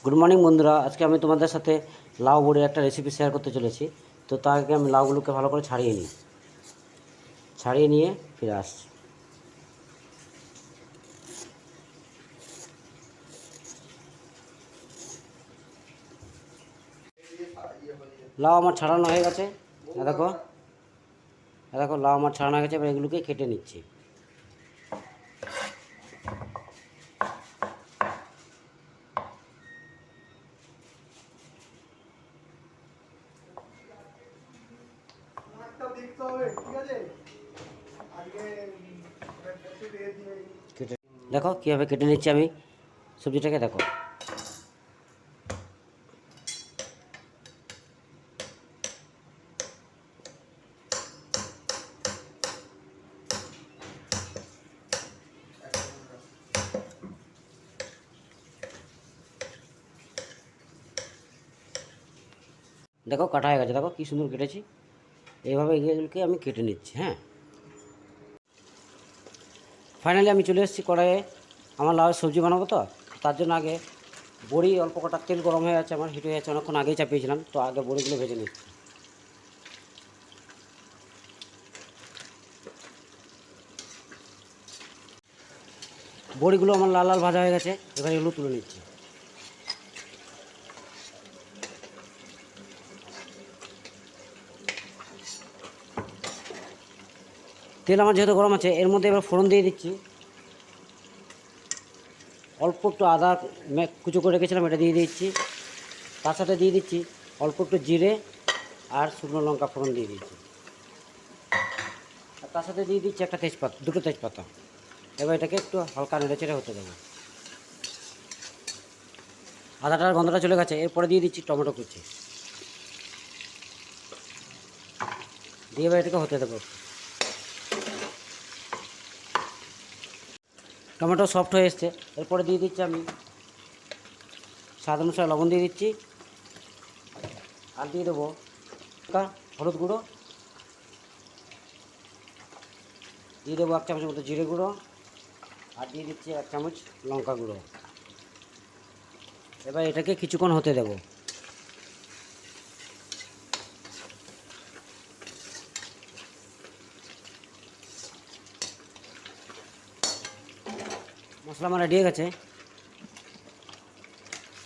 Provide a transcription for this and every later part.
Good morning বন্ধুরা, আজকে আমি তোমাদের সাথে লাউ বড়ির একটা রেসিপি শেয়ার করতে চলেছি। তো তার আগে আমি লাউগুলোকে ভালো করে ছাড়িয়ে নিয়ে ফিরে আসছি। লাউ আমার ছাড়ানো হয়ে গেছে। দেখো লাউ আমার ছাড়ানো হয়ে গেছে। এবার এগুলোকে কেটে নিচ্ছি। কেটে দেখো কীভাবে কেটে নিচ্ছি আমি সবজিটাকে। দেখো দেখো কাটা হয়ে গেছে। দেখো কী সুন্দর কেটেছি। এইভাবে এগুলোকে আমি কেটে নিচ্ছি। হ্যাঁ, ফাইনালি আমি চলে এসেছি কড়াইয়ে। আমার লাউয়ের সবজি বানাবো, তো তার জন্য আগে বড়ি অল্প কটা তেল গরম হয়ে যাচ্ছে, আমার হিট হয়ে যাচ্ছে। অনেকক্ষণ আগেই চাপিয়েছিলাম, তো আগে বড়িগুলো ভেজে নিচ্ছি। বড়িগুলো আমার লাল লাল ভাজা হয়ে গেছে। এবার এগুলো তুলে নিচ্ছি। তেল আমার যেহেতু গরম আছে, এর মধ্যে এবার ফোড়ন দিয়ে দিচ্ছি। অল্প একটু আদা কুচো করে রেখেছিলাম, এটা দিয়ে দিচ্ছি। তার সাথে দিয়ে দিচ্ছি অল্প একটু জিরে আর শুকনো লঙ্কা ফোড়ন দিয়ে দিচ্ছি। আর তার সাথে দিয়ে দিচ্ছি দুটো তেজপাতা। এবার এটাকে একটু হালকা নেড়েচেড়ে হতে দেবো। আদাটার গন্ধটা চলে গেছে। এরপরে দিয়ে দিচ্ছি টমেটো কুচি, দিয়ে এবার এটাকে হতে দেবো। টমেটো সফট হয়ে এসছে। এরপরে দিয়ে দিচ্ছি আমি স্বাদ অনুসারে লবণ দিয়ে দিচ্ছি। আর দিয়ে দেবো হলুদ গুঁড়ো, দিয়ে দেবো 1 চামচের মতো জিরে গুঁড়ো, আর দিয়ে দিচ্ছি 1 চামচ লঙ্কা গুঁড়ো। এবার এটাকে কিছুক্ষণ হতে দেব। মশলা আমার রেডি হয়ে গেছে।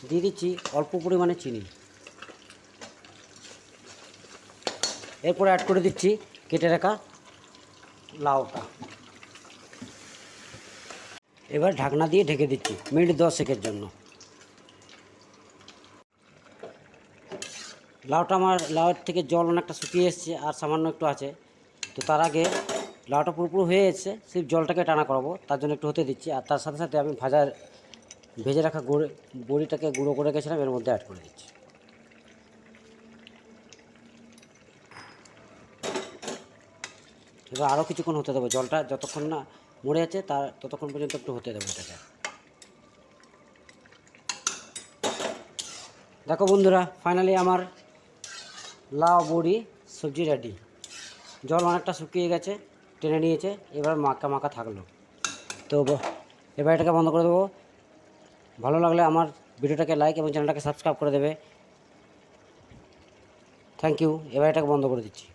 দিয়ে দিচ্ছি অল্প পরিমাণে চিনি। এরপরে অ্যাড করে দিচ্ছি কেটে রাখা লাউটা। এবার ঢাকনা দিয়ে ঢেকে দিচ্ছি মিনিট 10 জন্য। লাউয়ের থেকে জল অনেকটা শুকিয়ে এসছে, আর সামান্য একটু আছে। তো তার আগে লাউটা পুরোপুরি হয়ে এসছে, সেই জলটাকে টানা করাবো, তার জন্য একটু হতে দিচ্ছি। আর তার সাথে সাথে আমি ভেজে রাখা বড়িটাকে গুঁড়ো করে রেখেছিলাম, এর মধ্যে অ্যাড করে দিচ্ছি। এবার আরও কিছুক্ষণ হতে দেবো। জলটা যতক্ষণ না মরে যাচ্ছে ততক্ষণ পর্যন্ত একটু হতে দেবো এটাকে। দেখো বন্ধুরা, ফাইনালি আমার লাউ বড়ি সবজি রেডি। জল অনেকটা শুকিয়ে গেছে, টেনে নিয়েছে। এবার মাখা মাখা থাকলো। তো এবার এটাকে বন্ধ করে দেবো। ভালো লাগলে আমার ভিডিওটাকে লাইক এবং চ্যানেলটাকে সাবস্ক্রাইব করে দেবে। Thank you. এবার এটাকে বন্ধ করে দিচ্ছি।